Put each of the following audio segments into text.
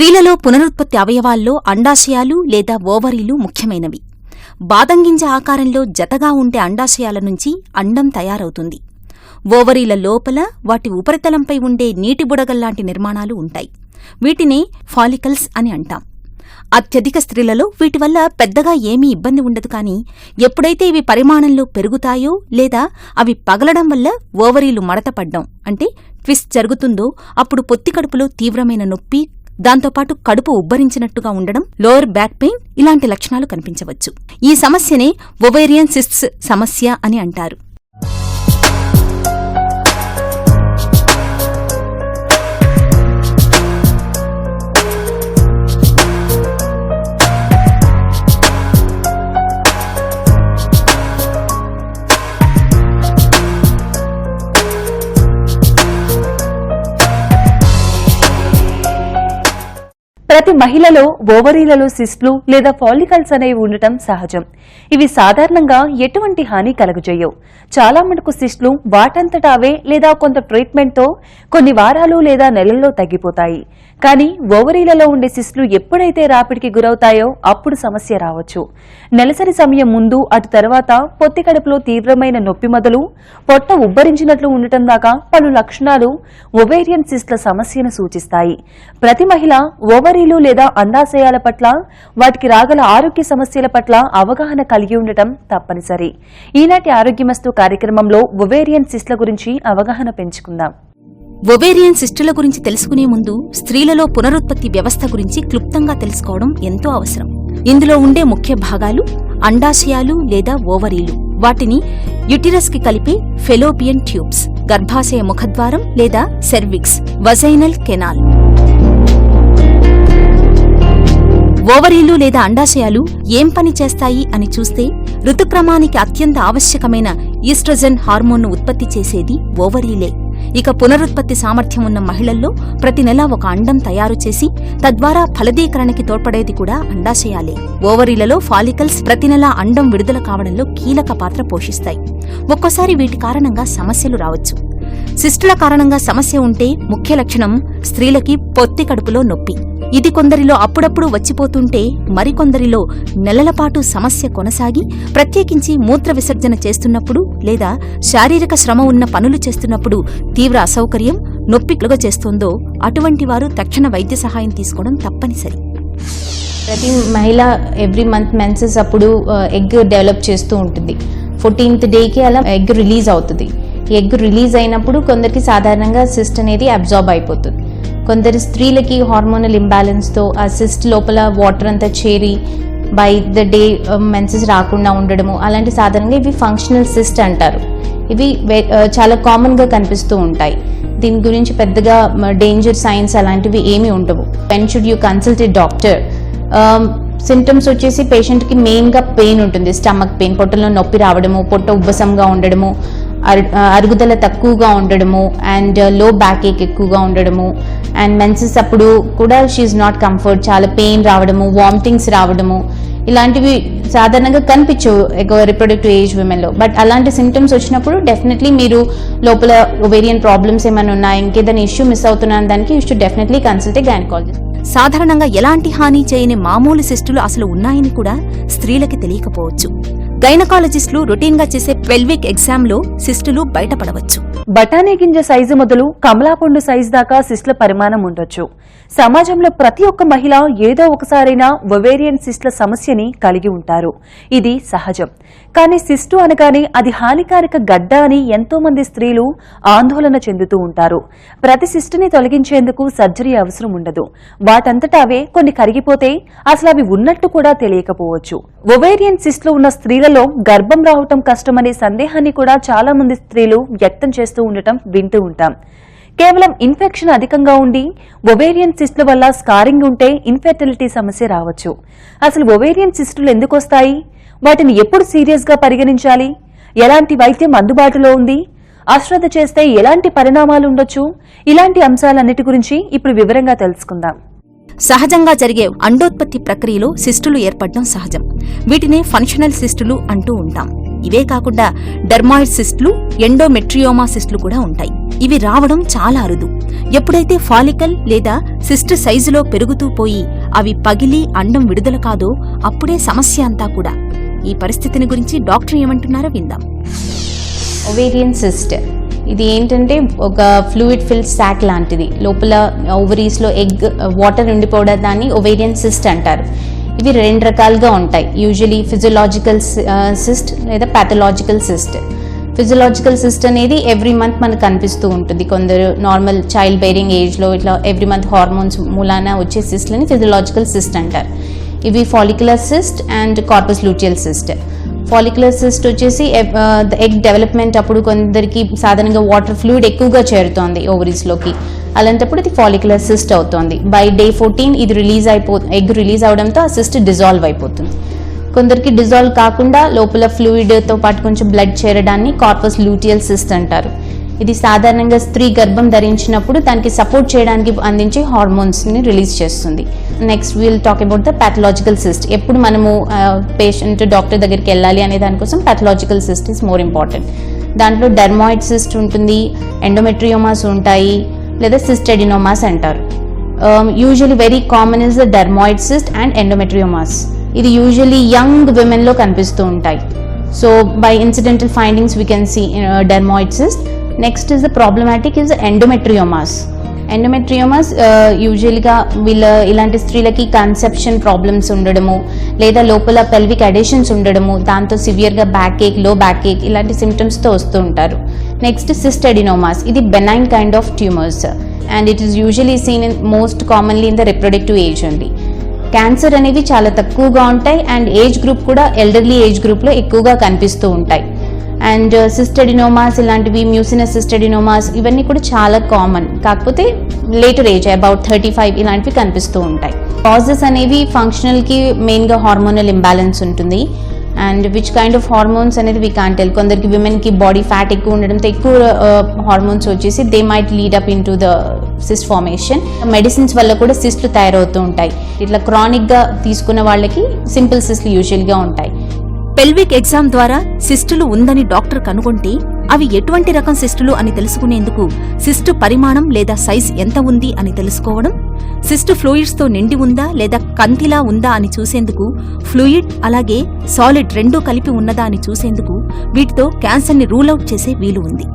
స్త్రీలలో పునరుత్పత్తి అవయవాల్లో అండాశయాలు లేదా ఓవరీలు ముఖ్యమైనవి. బాదంగింజ ఆకారంలో జతగా ఉండే అండాశయాల నుంచి అండం తయారవుతుంది. ఓవరీల లోపల వాటి ఉపరితలంపై ఉండే నీటి బుడగల్లాంటి నిర్మాణాలు ఉంటాయి. వీటిని ఫాలికల్స్ అని అంటాం. అత్యధిక స్త్రీలలో వీటి వల్ల పెద్దగా ఏమీ ఇబ్బంది ఉండదు. కానీ ఎప్పుడైతే ఇవి పరిమాణంలో పెరుగుతాయో లేదా అవి పగలడం వల్ల ఓవరీలు మడతపడ్డం అంటే ట్విస్ట్ జరుగుతుందో అప్పుడు పొత్తికడుపులో తీవ్రమైన నొప్పి, దాంతోపాటు కడుపు ఉబ్బరించినట్టుగా ఉండడం, లోయర్ బ్యాక్ పెయిన్ ఇలాంటి లక్షణాలు కనిపించవచ్చు. ఈ సమస్యనే ఒవేరియన్ సిస్ట్స్ సమస్య అని అంటారు. ప్రతి మహిళలో ఓవరీలలో సిస్ట్లు లేదా ఫాలికల్స్ అనేవి ఉండటం సహజం. ఇవి సాధారణంగా ఎటువంటి హాని కలుగజేయవు. చాలా మటుకు సిస్ట్లు వాటంతట అవే లేదా కొంత ట్రీట్మెంట్తో కొన్ని వారాలు లేదా నెలల్లో తగ్గిపోతాయి. కానీ ఓవరీలలో ఉండే సిస్ట్లు ఎప్పుడైతే రాపిడికి గురవుతాయో అప్పుడు సమస్య రావచ్చు. నెలసరి సమయం ముందు అటు తర్వాత పొత్తి కడుపులో తీవ్రమైన నొప్పి మొదలు పొట్ట ఉబ్బరించినట్లు ఉండటం దాకా పలు లక్షణాలు ఒవేరియన్ సిస్ట్ల సమస్యను సూచిస్తాయి. ప్రతి మహిళ ఓవరీలు లేదా అండాశయాల పట్ల, వాటికి రాగల ఆరోగ్య సమస్యల పట్ల అవగాహన కలిగి ఉండటం తప్పనిసరి. ఈనాటి ఆరోగ్యమస్తు కార్యక్రమంలో ఒవేరియన్ సిస్ట్ల గురించి అవగాహన పెంచుకుందాం. ఒవేరియన్ సిస్టుల గురించి తెలుసుకునే ముందు స్త్రీలలో పునరుత్పత్తి వ్యవస్థ గురించి క్లుప్తంగా తెలుసుకోవడం ఎంతో అవసరం. ఇందులో ఉండే ముఖ్య భాగాలు అండాశయాలు లేదా ఓవరీలు, వాటిని యుటిరస్ కి కలిపే ఫెలోపియన్ ట్యూబ్స్, గర్భాశయ ముఖద్వారం లేదా సెర్విక్స్, వజైనల్ కెనాల్. ఓవరీలు లేదా అండాశయాలు ఏం పని చేస్తాయి అని చూస్తే, ఋతుక్రమానికి అత్యంత ఆవశ్యకమైన ఈస్ట్రోజెన్ హార్మోన్ను ఉత్పత్తి చేసేది ఓవరీలే. ఇక పునరుత్పత్తి సామర్థ్యం ఉన్న మహిళల్లో ప్రతి నెల ఒక అండం తయారు చేసి తద్వారా ఫలదీకరణకి తోడ్పడేది కూడా అండాశయాలే. ఓవరీలలో ఫాలికల్స్ ప్రతి నెల అండం విడుదల కావడంలో కీలక పాత్ర పోషిస్తాయి. ఒక్కోసారి వీటి కారణంగా సమస్యలు రావచ్చు. సిస్టుల కారణంగా సమస్య ఉంటే ముఖ్య లక్షణం స్త్రీలకి పొత్తి కడుపులో నొప్పి. ఇది కొందరిలో అప్పుడప్పుడు వచ్చిపోతుంటే మరికొందరిలో నెలలపాటు సమస్య కొనసాగి, ప్రత్యేకించి మూత్ర విసర్జన చేస్తున్నప్పుడు లేదా శారీరక శ్రమ ఉన్న పనులు చేస్తున్నప్పుడు తీవ్ర అసౌకర్యం, నొప్పి కలుగజేస్తోందో అటువంటి వారు తక్షణ వైద్య సహాయం తీసుకోవడం తప్పనిసరి. ప్రతి మహిళ ఎవ్రీ మంత్ మెన్సెస్ అప్పుడు ఎగ్ డెవలప్ చేస్తూ ఉంటుంది. 14th డేకి అలా ఎగ్ రిలీజ్ అవుతుంది. ఎగ్ రిలీజ్ అయినప్పుడు కొందరికి సాధారణంగా సిస్ట్ అనేది అబ్జార్బ్ అయిపోతుంది. కొందరు స్త్రీలకి హార్మోనల్ ఇంబ్యాలెన్స్తో ఆ సిస్ట్ లోపల వాటర్ అంతా చేరి బై ద డే మెన్సెస్ రాకుండా ఉండడము, అలాంటి సాధారణంగా ఇవి ఫంక్షనల్ సిస్ట్ అంటారు. ఇవి చాలా కామన్గా కనిపిస్తూ ఉంటాయి. దీని గురించి పెద్దగా డేంజర్ సైన్స్ అలాంటివి ఏమీ ఉండవు. When should you consult a doctor? Symptoms వచ్చేసి పేషెంట్కి మెయిన్గా పెయిన్ ఉంటుంది, స్టమక్ పెయిన్, పొట్టలో నొప్పి రావడము, పొట్ట ఉబ్బసంగా ఉండడము, అరుగుదల తక్కువగా ఉండడము, అండ్ లో బ్యాక్ ఏక్ ఎక్కువగా ఉండడము, అండ్ మెన్సెస్ అప్పుడు కూడా షీఈ్ నాట్ కంఫర్ట్, చాలా పెయిన్ రావడము, వామిటింగ్స్ రావడము, ఇలాంటివి సాధారణంగా కనిపించవు రిప్రొడక్టివ్ ఏజ్ విమెన్లో. బట్ అలాంటి సింటమ్స్ వచ్చినప్పుడు డెఫినెట్లీ మీరు లోపల ఒవేరియన్ ప్రాబ్లమ్స్ ఏమైనా ఉన్నాయి, ఇంకేదైనా ఇష్యూ మిస్ అవుతున్నా దానికి you should definitely consult a gynaecologist. సాధారణంగా ఎలాంటి హాని చేయని మామూలు సిస్టులు అసలు ఉన్నాయని కూడా స్త్రీలకి తెలియకపోవచ్చు. గైనకాలజిస్టులు రొటీన్గా చేసే పెల్విక్ ఎగ్జామ్లో సిస్టులు బయటపడవచ్చు. బఠానీ గింజ సైజు మొదలు కమలాపండు సైజు దాకా సిస్ట్ల పరిమాణం ఉండొచ్చు. సమాజంలో ప్రతి ఒక్క మహిళ ఏదో ఒకసారైనా ఒవేరియన్ సిస్ట్ల సమస్యని కలిగి ఉంటారు. ఇది సహజం. కానీ సిస్టు అనగానే అది హానికారక గడ్డ అని ఎంతో మంది స్త్రీలు ఆందోళన చెందుతూ ఉంటారు. ప్రతి సిస్టుని తొలగించేందుకు సర్జరీ అవసరం ఉండదు. వాటంతటా అవే కొన్ని కరిగిపోతే అసలు అవి ఉన్నట్టు కూడా తెలియకపోవచ్చు. ఒవేరియన్ సిస్ట్లు ఉన్న స్త్రీలలో గర్భం రావటం కష్టమనే సందేహాన్ని కూడా చాలా మంది స్త్రీలు వ్యక్తం చేస్తూ ఉండటం వింటూ ఉంటాం. కేవలం ఇన్ఫెక్షన్ అధికంగా ఉండి ఒవేరియన్ సిస్ట్ల వల్ల స్కారింగ్ ఉంటే ఇన్ఫెర్టిలిటీ సమస్య రావచ్చు. అసలు ఒవేరియన్ సిస్టులు ఎందుకు వస్తాయి? వాటిని ఎప్పుడు సీరియస్ గా పరిగణించాలి? ఎలాంటి వైద్యం అందుబాటులో ఉంది? అశ్రద్ధ చేస్తే ఎలాంటి పరిణామాలు ఉండొచ్చు? ఇలాంటి అంశాలన్నిటి గురించి ఇప్పుడు వివరంగా తెలుసుకుందాం. సహజంగా జరిగే అండోత్పత్తి ప్రక్రియలో సిస్టులు ఏర్పడడం సహజం. వీటినే ఫంక్షనల్ సిస్టులు అంటూ ఉంటాం. ఇవే కాకుండా డెర్మాయిడ్ సిస్ట్లు, ఎండోమెట్రియోమా సిస్ట్లు కూడా ఉంటాయి. ఇవి రావడం చాలా అరుదు. ఎప్పుడైతే ఫాలికల్ లేదా సిస్ట్ సైజులో పెరుగుతూ పోయి అవి పగిలి అండం విడుదల కాదో అప్పుడే సమస్య అంతా కూడా. ఈ పరిస్థితిని గురించి డాక్టర్ ఏమంటున్నారో విందాం. ఒవేరియన్ సిస్ట్ ఇది ఏంటంటే ఒక ఫ్లూయిడ్ ఫిల్డ్ సాక్ లాంటిది. లోపల ఓవరీస్లో ఎగ్ వాటర్ ఉండిపోవడం దాన్ని ఒవేరియన్ సిస్ట్ అంటారు. ఇవి 2 రకాలుగా ఉంటాయి. యూజువలీ ఫిజియోలాజికల్ సిస్ట్ లేదా పాథలాజికల్ సిస్ట్. ఫిజియోలాజికల్ సిస్ట్ అనేది ఎవ్రీ మంత్ మనకు కనిపిస్తూ ఉంటుంది. కొందరు నార్మల్ చైల్డ్ బేరింగ్ ఏజ్లో ఇట్లా ఎవ్రీ మంత్ హార్మోన్స్ మూలాన వచ్చే సిస్ట్లని ఫిజియోలాజికల్ సిస్ట్ అంటారు. ఇవి follicular cyst and corpus luteal cyst. Follicular cyst వచ్చేసి ఎగ్ డెవలప్మెంట్ అప్పుడు కొందరికి సాధారణంగా వాటర్ ఫ్లూయిడ్ ఎక్కువగా చేరుతోంది ఓవరీస్లోకి. అలాంటప్పుడు ఇది ఫాలిక్యులర్ సిస్ట్ అవుతోంది. బై డే 14 ఇది ఎగ్ రిలీజ్ అవడంతో ఆ సిస్ట్ డిజాల్వ్ అయిపోతుంది. కొందరికి డిజాల్వ్ కాకుండా లోపల ఫ్లూయిడ్తో పాటు కొంచెం బ్లడ్ చేరడాన్ని కార్పస్ లూటియల్ సిస్ట్ అంటారు. ఇది సాధారణంగా స్త్రీ గర్భం ధరించినప్పుడు దానికి సపోర్ట్ చేయడానికి అందించే హార్మోన్స్ని రిలీజ్ చేస్తుంది. Next will talk about the pathological cyst. ఎప్పుడు మనము పేషెంట్ డాక్టర్ దగ్గరికి వెళ్ళాలి అనే దానికోసం pathological cyst is more important. దాంట్లో డెర్మాయిడ్ సిస్ట్ ఉంటుంది, ఎండోమెట్రియోమాస్ ఉంటాయి, లేదా సిస్టెడినోమాస్ అంటారు. Usually very common is the dermoid cyst and endometriomas. ఇది యూజువలీ యంగ్ విమెన్లో కనిపిస్తూ ఉంటాయి. So by incidental findings we can see dermoid cyst. Next is the problematic is endometriomas. Endometriomas యూజువల్గా ఇలాంటి స్త్రీలకి కన్సెప్షన్ ప్రాబ్లమ్స్ ఉండడము, లేదా లోపల పెల్విక్ అడేషన్స్ ఉండడము, దాంతో సివియర్గా బ్యాక్ ఏక్, లో బ్యాక్ ఏక్ ఇలాంటి సిమ్టమ్స్తో వస్తూ ఉంటారు. Next cystadenomas. ఇది benign kind of tumours and it is usually seen in most commonly in the reproductive age only. Cancer అనేవి చాలా తక్కువగా ఉంటాయి అండ్ ఏజ్ గ్రూప్ కూడా ఎల్డర్లీ ఏజ్ గ్రూప్లో ఎక్కువగా కనిపిస్తూ ఉంటాయి. అండ్ సిస్టెడినోమాస్ ఇలాంటివి, మ్యూసినస్ సిస్టెడినోమాస్ ఇవన్నీ కూడా చాలా కామన్. కాకపోతే లేటర్ ఏజ్ అబౌట్ 35 ఇలాంటివి కనిపిస్తూ ఉంటాయి. కాజెస్ అనేవి ఫంక్షనల్కి మెయిన్గా హార్మోనల్ ఇంబ్యాలెన్స్ ఉంటుంది. And which kind of hormones అనేది వీ కాంట్ టెల్. కొందరికి విమెన్కి బాడీ ఫ్యాట్ ఎక్కువ ఉండడంతో ఎక్కువ హార్మోన్స్ వచ్చేసి they might lead up in to the cyst formation. Medicines వల్ల కూడా సిస్ట్లు తయారవుతూ ఉంటాయి. ఇట్లా క్రానిక్గా తీసుకున్న వాళ్ళకి సింపుల్ సిస్ట్లు యూజువల్గా ఉంటాయి. పెల్విక్ ఎగ్జామ్ ద్వారా సిస్టులు ఉందని డాక్టర్ కనుగొంటే అవి ఎటువంటి రకం సిస్టులు అని తెలుసుకునేందుకు సిస్టు పరిమాణం లేదా సైజ్ ఎంత ఉంది అని తెలుసుకోవడం, సిస్టు ఫ్లూయిడ్స్తో నిండి ఉందా లేదా కంతిలా ఉందా అని చూసేందుకు ఫ్లూయిడ్ అలాగే సాలిడ్ రెండూ కలిపి ఉన్నదా అని చూసేందుకు వీటితో క్యాన్సర్ని రూల్అవుట్ చేసే వీలు ఉంది.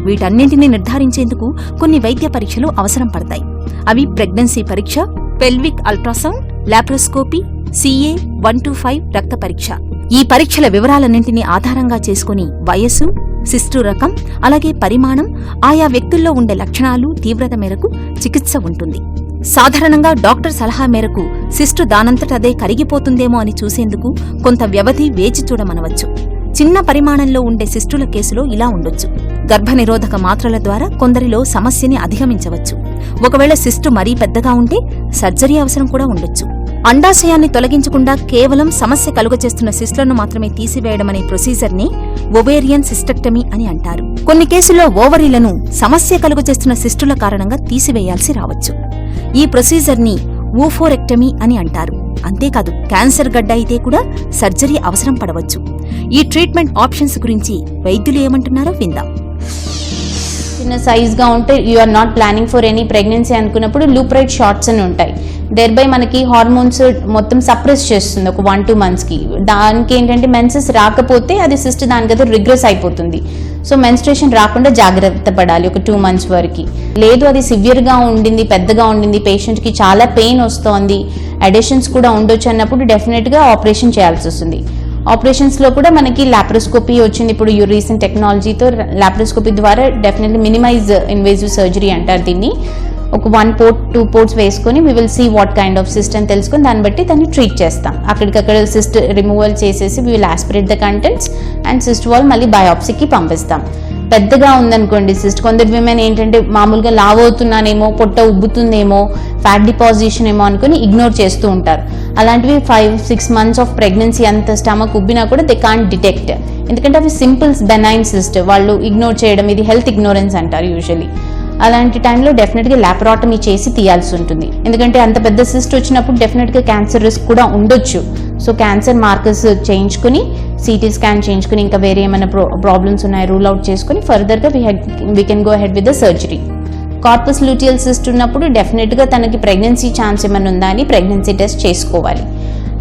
వీటన్నింటినీ నిర్ధారించేందుకు కొన్ని వైద్య పరీక్షలు అవసరం పడతాయి. అవి ప్రెగ్నెన్సీ పరీక్ష, పెల్విక్ అల్ట్రాసౌండ్, లాప్రోస్కోపీ, CA 125 రక్త పరీక్ష. ఈ పరీక్షల వివరాలన్నింటినీ ఆధారంగా చేసుకుని వయస్సు, సిస్టు రకం అలాగే పరిమాణం, ఆయా వ్యక్తుల్లో ఉండే లక్షణాలు, తీవ్రత మేరకు చికిత్స ఉంటుంది. సాధారణంగా డాక్టర్ సలహా మేరకు సిస్టు దానంతటదే కరిగిపోతుందేమో అని చూసేందుకు కొంత వ్యవధి వేచి చూడమనవచ్చు. చిన్న పరిమాణంలో ఉండే సిస్టుల కేసులో ఇలా ఉండొచ్చు. గర్భనిరోధక మాత్రల ద్వారా కొందరిలో సమస్యని అధిగమించవచ్చు. ఒకవేళ సిస్టు మరీ పెద్దగా ఉంటే సర్జరీ అవసరం కూడా ఉండొచ్చు. అండాశయాన్ని తొలగించకుండా కేవలం సమస్య కలుగచేస్తున్న సిస్టులను మాత్రమే తీసివేయడమనే ప్రొసీజర్ని ఒవేరియన్ సిస్టెక్టమీ అని అంటారు. కొన్ని కేసుల్లో ఓవరీలను సమస్య కలుగచేస్తున్న సిస్టుల కారణంగా తీసివేయాల్సి రావచ్చు. ఈ ప్రొసీజర్ని ఊఫోరెక్టమీ అని అంటారు. అంతేకాదు క్యాన్సర్ గడ్డ అయితే కూడా సర్జరీ అవసరం పడవచ్చు. ఈ ట్రీట్మెంట్ ఆప్షన్స్ గురించి వైద్యులు ఏమంటున్నారో విందాం. చిన్న సైజ్గా ఉంటే you are not planning for any pregnancy అనుకున్నప్పుడు లూప్రైట్ షార్ట్స్ అని ఉంటాయి. దేర్బై మనకి హార్మోన్స్ మొత్తం సప్రెస్ చేస్తుంది ఒక 1-2 monthsకి. దానికి ఏంటంటే మెన్సెస్ రాకపోతే అది సిస్ట్ దానికైతే రిగ్రెస్ అయిపోతుంది. సో మెన్స్ట్రేషన్ రాకుండా జాగ్రత్త పడాలి ఒక 2 months వరకు. లేదు అది సివియర్గా ఉండింది, పెద్దగా ఉండింది, పేషెంట్కి చాలా పెయిన్ వస్తోంది, అడిషన్స్ కూడా ఉండొచ్చు అన్నప్పుడు డెఫినెట్గా ఆపరేషన్ చేయాల్సి వస్తుంది. ఆపరేషన్స్లో కూడా మనకి లాప్రోస్కోపీ వచ్చింది. ఇప్పుడు రీసెంట్ టెక్నాలజీతో లాప్రోస్కోపీ ద్వారా డెఫినెట్లీ మినిమైజ్ ఇన్వేజివ్ సర్జరీ అంటారు దీన్ని. ఒక 1 port 2 ports వేసుకొని we will see what kind of cyst అని తెలుసుకొని దాన్ని బట్టి దాన్ని ట్రీట్ చేస్తాం. అక్కడికక్కడ సిస్ట్ రిమూవల్ చేసేసి we will aspirate the contents and cyst wall మళ్ళీ బయాప్సీకి పంపిస్తాం. పెద్దగా ఉందనుకోండి సిస్ట్, కొందరు విమెన్ ఏంటంటే మామూలుగా లావ్ అవుతున్నానేమో, పొట్ట ఉబ్బుతుందేమో, ఫ్యాట్ డిపాజిషన్ ఏమో అనుకుని ఇగ్నోర్ చేస్తూ ఉంటారు. అలాంటివి 5-6 months ఆఫ్ ప్రెగ్నెన్సీ అంత స్టమక్ ఉబ్బినా కూడా దే కాంట్ డిటెక్ట్. ఎందుకంటే అవి సింపుల్ బెనైన్ సిస్ట్, వాళ్ళు ఇగ్నోర్ చేయడం, ఇది హెల్త్ ఇగ్నోరెన్స్ అంటారు యూజువలీ. అలాంటి టైంలో డెఫినెట్గా లాప్రాటమీ చేసి తీయాల్సి ఉంటుంది. ఎందుకంటే అంత పెద్ద సిస్ట్ వచ్చినప్పుడు డెఫినెట్గా క్యాన్సర్ రిస్క్ కూడా ఉండొచ్చు. సో క్యాన్సర్ మార్కర్స్ చేయించుకుని సిటీ స్కాన్ చేయించుకుని ఇంకా వేరే ఏమైనా ప్రాబ్లమ్స్ ఉన్నాయి రూల్ అవుట్ చేసుకుని ఫర్దర్గా we can go head with the surgery. Corpus luteal cyst ఉన్నప్పుడు డెఫినెట్గా తనకి ప్రెగ్నెన్సీ ఛాన్స్ ఏమైనా ఉందా అని ప్రెగ్నెన్సీ టెస్ట్ చేసుకోవాలి.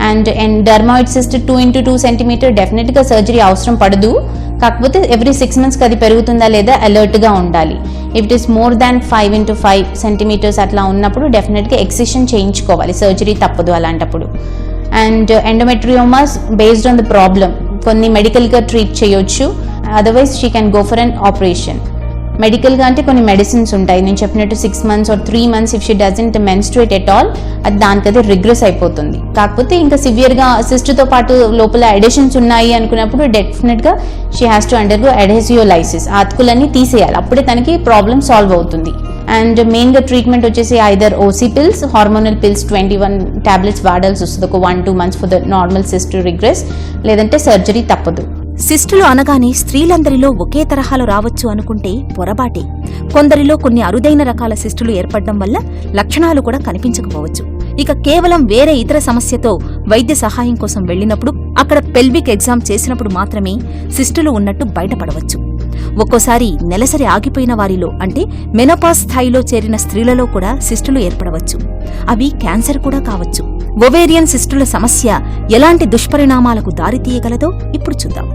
And dermoid cyst 2x2 centimetre డెఫినెట్గా సర్జరీ అవసరం పడదు. కాకపోతే ఎవ్రీ 6 monthsకి అది పెరుగుతుందా లేదా అలర్ట్గా ఉండాలి. If it is more than 5x5 centimetres అట్లా ఉన్నప్పుడు డెఫినెట్గా ఎక్సిషన్ చేయించుకోవాలి, సర్జరీ తప్పదు అలాంటప్పుడు. And endometriomas based on the problem కొన్ని మెడికల్గా ట్రీట్ చేయొచ్చు, otherwise she can go for an operation. మెడికల్గా అంటే కొన్ని మెడిసిన్స్ ఉంటాయి, నేను చెప్పినట్టు 6 months or 3 months if she doesn't menstruate at all అది దానికదే రిగ్రెస్ అయిపోతుంది. కాకపోతే ఇంకా సివియర్గా సిస్ట్తో పాటు లోపల ఎడిషన్స్ ఉన్నాయి అనుకున్నప్పుడు డెఫినెట్గా she has to undergo adhesiolysis, ఆ అతుకులన్నీ తీసేయాలి, అప్పుడే తనకి ప్రాబ్లమ్ సాల్వ్ అవుతుంది. అండ్ మెయిన్గా ట్రీట్మెంట్ వచ్చేసి either OC pills, hormonal pills 21 tablets వాడాల్సి వస్తుంది ఒక 1-2 months for the normal cyst regress, లేదంటే సర్జరీ తప్పదు. సిస్టులు అనగానే స్త్రీలందరిలో ఒకే తరహాలో రావచ్చు అనుకుంటే పొరపాటే. కొందరిలో కొన్ని అరుదైన రకాల సిస్టులు ఏర్పడడం వల్ల లక్షణాలు కూడా కనిపించకపోవచ్చు. ఇక కేవలం వేరే ఇతర సమస్యతో వైద్య సహాయం కోసం వెళ్లినప్పుడు అక్కడ పెల్విక్ ఎగ్జామ్ చేసినప్పుడు మాత్రమే సిస్టులు ఉన్నట్టు బయటపడవచ్చు. ఒక్కోసారి నెలసరి ఆగిపోయిన వారిలో అంటే మెనోపాజ్ స్థాయిలో చేరిన స్త్రీలలో కూడా సిస్టులు ఏర్పడవచ్చు. అవి క్యాన్సర్ కూడా కావచ్చు. ఒవేరియన్ సిస్టుల సమస్య ఎలాంటి దుష్పరిణామాలకు దారితీయగలదో ఇప్పుడు చూద్దాం.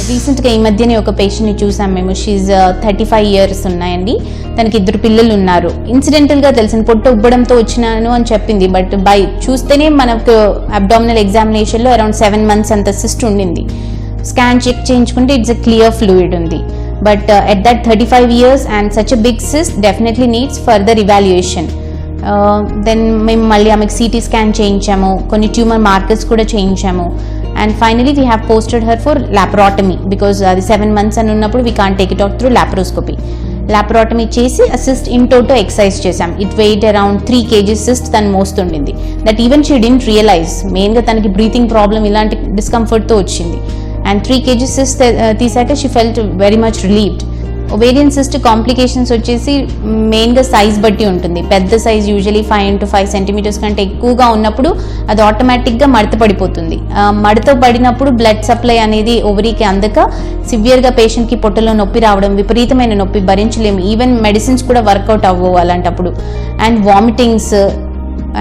రీసెంట్గా ఈ మధ్యనే ఒక పేషెంట్ని చూసాం మేము. షీజ్ 35 years ఉన్నాయండి, తనకి 2 పిల్లలు ఉన్నారు. ఇన్సిడెంటల్గా తెలిసింది పొట్ట ఉబ్బడంతో వచ్చినాను అని చెప్పింది, బట్ బై చూస్తేనే మనకు అబ్డామినల్ ఎగ్జామినేషన్లో అరౌండ్ 7 months అంత సిస్ట్ ఉండింది. స్కాన్ చెక్ చేయించుకుంటే ఇట్స్ ఎ క్లియర్ ఫ్లూయిడ్ ఉంది. But at that 35 years and such a big cyst definitely needs further evaluation. Then మేము మళ్ళీ ఆమెకు సిటీ స్కాన్ చేయించాము, కొన్ని ట్యూమర్ మార్కర్స్ కూడా చేయించాము. And finally we have posted her for laparotomy because అది 7 months అని ఉన్నప్పుడు we can't take it out through laparoscopy. Laparotomy చేసి సిస్ట్ ఇన్ టోటో ఎక్సైజ్ చేసాం. It weight around 3 kgs cyst తను మోస్తుండింది. That even she didn't realise. మెయిన్గా తనకి breathing problem ఇలాంటి డిస్కంఫర్ట్తో వచ్చింది. అండ్ 3 kgs సిస్ట్ తీసాక she felt very much relieved. Ovarian cyst complications వచ్చేసి మెయిన్గా సైజ్ బట్టి ఉంటుంది. పెద్ద సైజ్ యూజువలీ 5x5 సెంటీమీటర్స్ కంటే ఎక్కువగా ఉన్నప్పుడు అది ఆటోమేటిక్గా మడత పడిపోతుంది. మడత పడినప్పుడు బ్లడ్ సప్లై అనేది ఓవరీకి అందక సివియర్గా పేషెంట్కి పొట్టలో నొప్పి రావడం, విపరీతమైన నొప్పి భరించలేము, ఈవెన్ మెడిసిన్స్ కూడా వర్కౌట్ అవ్వవు అలాంటప్పుడు. అండ్ వామిటింగ్స్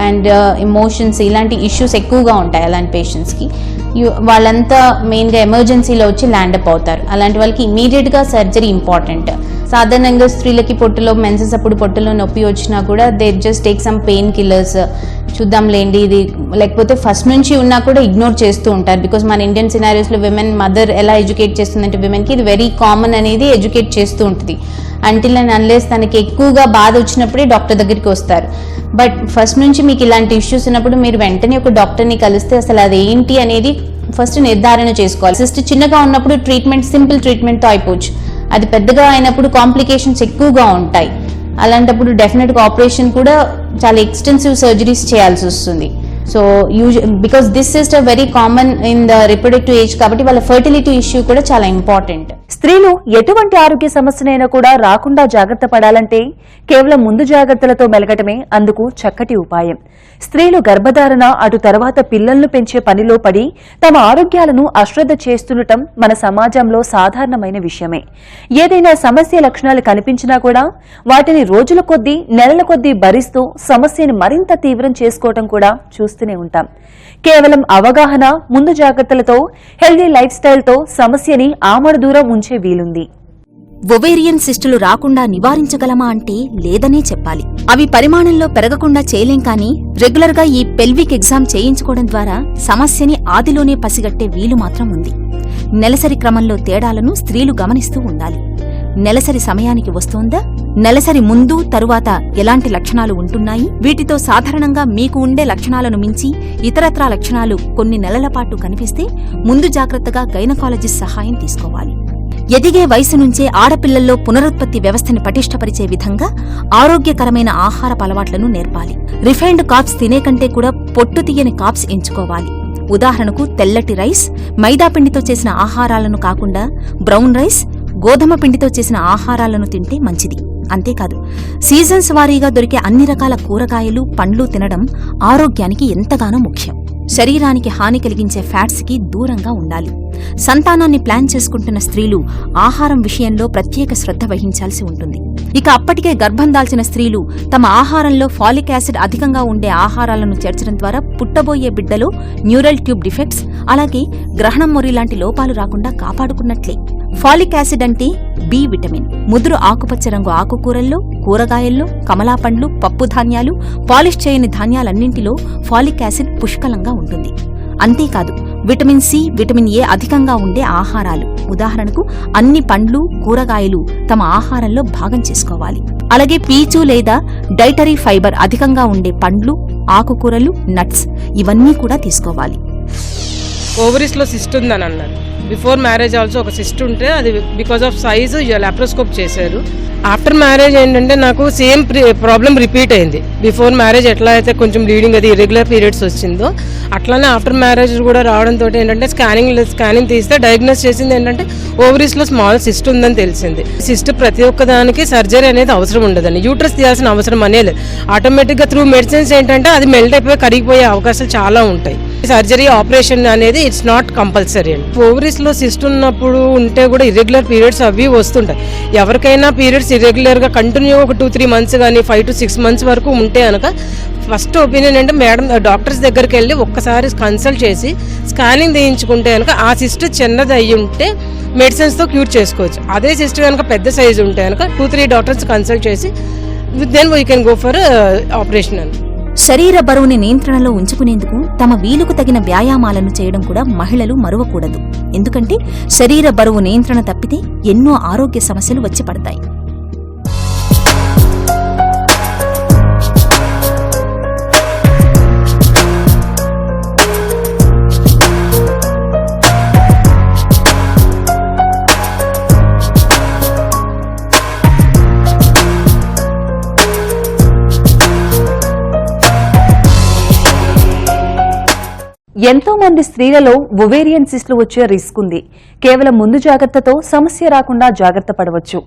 అండ్ ఎమోషన్స్ ఇలాంటి ఇష్యూస్ ఎక్కువగా ఉంటాయి అలాంటి పేషెంట్స్కి. వాళ్ళంతా మెయిన్గా ఎమర్జెన్సీలో వచ్చి ల్యాండప్ అవుతారు. అలాంటి వాళ్ళకి ఇమీడియట్గా సర్జరీ ఇంపార్టెంట్. సాధారణంగా స్త్రీలకి పొట్టలో మెన్సెస్ అప్పుడు పొట్టలో నొప్పి వచ్చినా కూడా they just take some pain killers, చూద్దాంలేండి ఇది, లేకపోతే ఫస్ట్ నుంచి ఉన్నా కూడా ఇగ్నోర్ చేస్తూ ఉంటారు. బికాజ్ మన ఇండియన్ సినారియోస్లో విమెన్ మదర్ ఎలా ఎడ్యుకేట్ చేస్తుందంటే విమెన్కి ఇది వెరీ కామన్ అనేది ఎడ్యుకేట్ చేస్తూ ఉంటుంది. అంటిల్ అండ్ అన్లెస్ తనకి ఎక్కువగా బాధ వచ్చినప్పుడే డాక్టర్ దగ్గరికి వస్తారు. బట్ ఫస్ట్ నుంచి మీకు ఇలాంటి ఇష్యూస్ ఉన్నప్పుడు మీరు వెంటనే ఒక డాక్టర్ని కలిస్తే అసలు అది ఏంటి అనేది ఫస్ట్ నిర్ధారణ చేసుకోవాలి. సిస్ట్ చిన్నగా ఉన్నప్పుడు ట్రీట్మెంట్ సింపుల్ ట్రీట్మెంట్తో అయిపోవచ్చు. అది పెద్దగా అయినప్పుడు కాంప్లికేషన్స్ ఎక్కువగా ఉంటాయి. అలాంటప్పుడు డెఫినెట్గా ఆపరేషన్ కూడా చాలా ఎక్స్టెన్సివ్ సర్జరీస్ చేయాల్సి వస్తుంది. So because this is a very common in the reproductive age కాబట్టి వాళ్ళ ఫర్టిలిటీ ఇష్యూ కూడా చాలా ఇంపార్టెంట్. స్త్రీలు ఎటువంటి ఆరోగ్య సమస్యనైనా కూడా రాకుండా జాగ్రత్త పడాలంటే కేవలం ముందు జాగ్రత్తలతో మెలగటమే అందుకు చక్కటి ఉపాయం. స్త్రీలు గర్భధారణ అటు తర్వాత పిల్లలను పెంచే పనిలో పడి తమ ఆరోగ్యాలను అశ్రద్ధ చేస్తుండటం మన సమాజంలో సాధారణమైన విషయమే. ఏదైనా సమస్య లక్షణాలు కనిపించినా కూడా వాటిని రోజుల కొద్దీ నెలల కొద్దీ భరిస్తూ సమస్యని మరింత తీవ్రం చేసుకోవటం కూడా చూస్తూనే ఉంటాం. కేవలం అవగాహన, ముందు జాగ్రత్తలతో, హెల్దీ లైఫ్ స్టైల్తో సమస్యని ఆమడు దూరం ఉంచే వీలుంది. ఒవేరియన్ సిస్టులు రాకుండా నివారించగలమా అంటే లేదనే చెప్పాలి. అవి పరిమాణంలో పెరగకుండా చేయలేం కానీ రెగ్యులర్గా ఈ పెల్విక్ ఎగ్జామ్ చేయించుకోవడం ద్వారా సమస్యని ఆదిలోనే పసిగట్టే వీలు మాత్రం ఉంది. నెలసరి క్రమంలో తేడాలను స్త్రీలు గమనిస్తూ ఉండాలి. నెలసరి సమయానికి వస్తోందా, నెలసరి ముందు తరువాత ఎలాంటి లక్షణాలు ఉంటున్నాయి, వీటితో సాధారణంగా మీకు ఉండే లక్షణాలను మించి ఇతరత్రా లక్షణాలు కొన్ని నెలల పాటు కనిపిస్తే ముందు జాగ్రత్తగా గైనకాలజిస్ట్ సహాయం తీసుకోవాలి. ఎదిగే వయసు నుంచే ఆడపిల్లల్లో పునరుత్పత్తి వ్యవస్థని పటిష్టపరిచే విధంగా ఆరోగ్యకరమైన ఆహారపు అలవాట్లను నేర్పాలి. రిఫైన్డ్ కార్బ్స్ తినే కంటే కూడా పొట్టు తీయని కార్బ్స్ ఎంచుకోవాలి. ఉదాహరణకు తెల్లటి రైస్, మైదాపిండితో చేసిన ఆహారాలను కాకుండా బ్రౌన్ రైస్, గోధుమ పిండితో చేసిన ఆహారాలను తింటే మంచిది. అంతేకాదు సీజన్స్ వారీగా దొరికే అన్ని రకాల కూరగాయలు, పండ్లు తినడం ఆరోగ్యానికి ఎంతగానో ముఖ్యం. శరీరానికి హాని కలిగించే ఫ్యాట్స్ కి దూరంగా ఉండాలి. సంతానాన్ని ప్లాన్ చేసుకుంటున్న స్త్రీలు ఆహారం విషయంలో ప్రత్యేక శ్రద్ధ వహించాల్సి ఉంటుంది. ఇక అప్పటికే గర్భం దాల్చిన స్త్రీలు తమ ఆహారంలో ఫాలిక్ యాసిడ్ అధికంగా ఉండే ఆహారాలను చేర్చడం ద్వారా పుట్టబోయే బిడ్డలో న్యూరల్ ట్యూబ్ డిఫెక్ట్స్, అలాగే గ్రహణం మొరి లాంటి లోపాలు రాకుండా కాపాడుకున్నట్లే. ఫాలిక్ యాసిడ్ అంటే బి విటమిన్. ముదురు ఆకుపచ్చ రంగు ఆకుకూరల్లో, కూరగాయల్లో, కమలా పండ్లు, పప్పు ధాన్యాలు, పాలిష్ చేయని ధాన్యాలన్నింటిలో ఫాలిక్ యాసిడ్ పుష్కలంగా ఉంటుంది. అంతేకాదు విటమిన్ సి, విటమిన్ ఏ అధికంగా ఉండే ఆహారాలు, ఉదాహరణకు అన్ని పండ్లు, కూరగాయలు తమ ఆహారంలో భాగం చేసుకోవాలి. అలాగే పీచు లేదా డైటరీ ఫైబర్ అధికంగా ఉండే పండ్లు, ఆకుకూరలు, నట్స్ ఇవన్నీ కూడా తీసుకోవాలి. ఓవరీస్లో సిస్ట్ ఉందని అన్నారు. బిఫోర్ మ్యారేజ్ ఆల్సో ఒక సిస్ట్ ఉంటే అది బికాస్ ఆఫ్ సైజ్ లాప్రోస్కోప్ చేశారు. ఆఫ్టర్ మ్యారేజ్ ఏంటంటే నాకు సేమ్ ప్రాబ్లం రిపీట్ అయింది. బిఫోర్ మ్యారేజ్ ఎట్లా అయితే కొంచెం బ్లీడింగ్ అది ఇర్రెగ్యులర్ పీరియడ్స్ వచ్చిందో అట్లానే ఆఫ్టర్ మ్యారేజ్ కూడా రావడంతో ఏంటంటే స్కానింగ్ తీస్తే డయాగ్నోస్ చేసింది ఏంటంటే ఓవరీస్లో స్మాల్ సిస్ట్ ఉందని తెలిసింది. సిస్ట్ ప్రతి ఒక్క దానికి సర్జరీ అనేది అవసరం ఉండదండి. యూట్రస్ తీయాల్సిన అవసరం అనే లేదు. ఆటోమేటిక్గా త్రూ మెడిసిన్స్ ఏంటంటే అది మెల్ట్ అయిపోయి కరిగిపోయే అవకాశాలు చాలా ఉంటాయి. సర్జరీ, ఆపరేషన్ అనేది ఇట్స్ నాట్ కంపల్సరీ అండి. ఓవరీస్లో సిస్ట్ ఉన్నప్పుడు ఉంటే కూడా ఇర్రెగ్యులర్ పీరియడ్స్ అవి వస్తుంటాయి. ఎవరికైనా పీరియడ్స్ ఇర్రెగ్యులర్గా కంటిన్యూ ఒక 2-3 months కానీ 5 to 6 months వరకు ఉంటే కనుక ఫస్ట్ ఒపీనియన్ అంటే మేడం డాక్టర్స్ దగ్గరికి వెళ్ళి ఒక్కసారి కన్సల్ట్ చేసి స్కానింగ్ తీయించుకుంటే కనుక ఆ సిస్ట్ చిన్నది అయ్యి ఉంటే మెడిసిన్స్తో క్యూర్ చేసుకోవచ్చు. అదే సిస్ట్ కనుక పెద్ద సైజు ఉంటే కనుక 2-3 డాక్టర్స్ కన్సల్ట్ చేసి then we can go for operation అని. శరీర బరువుని నియంత్రణలో ఉంచుకునేందుకు తమ వీలుకు తగిన వ్యాయామాలను చేయడం కూడా మహిళలు మరువకూడదు. ఎందుకంటే శరీర బరువు నియంత్రణ తప్పితే ఎన్నో ఆరోగ్య సమస్యలు వచ్చి పడతాయి. ఎంతో మంది స్త్రీలలో ఒవేరియన్ సిస్ట్లు వచ్చే రిస్క్ ఉంది. కేవలం ముందు జాగ్రత్తతో సమస్య రాకుండా జాగ్రత్త పడవచ్చు.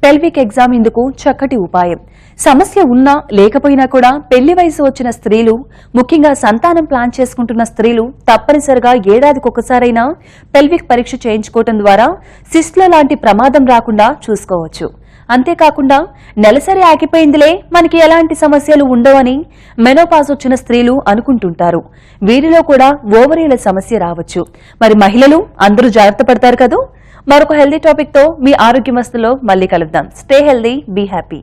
పెల్విక్ ఎగ్జామ్ ఇందుకు చక్కటి ఉపాయం. సమస్య ఉన్నా లేకపోయినా కూడా పెళ్లి వయసు వచ్చిన స్త్రీలు, ముఖ్యంగా సంతానం ప్లాన్ చేసుకుంటున్న స్త్రీలు తప్పనిసరిగా ఏడాదికొకసారైనా పెల్విక్ పరీక్ష చేయించుకోవడం ద్వారా సిస్ట్ల లాంటి ప్రమాదం రాకుండా చూసుకోవచ్చు. అంతేకాకుండా నెలసరి ఆగిపోయిందిలే, మనకి ఎలాంటి సమస్యలు ఉండవని మెనోపాజ్ వచ్చిన స్త్రీలు అనుకుంటుంటారు. వీరిలో కూడా ఓవరీల సమస్య రావచ్చు. మరి మహిళలు అందరూ జాగ్రత్త పడతారు కదూ. మరొక హెల్దీ టాపిక్ తో మీ ఆరోగ్య మస్తులో మళ్ళీ కలుద్దాం. Stay healthy, be happy.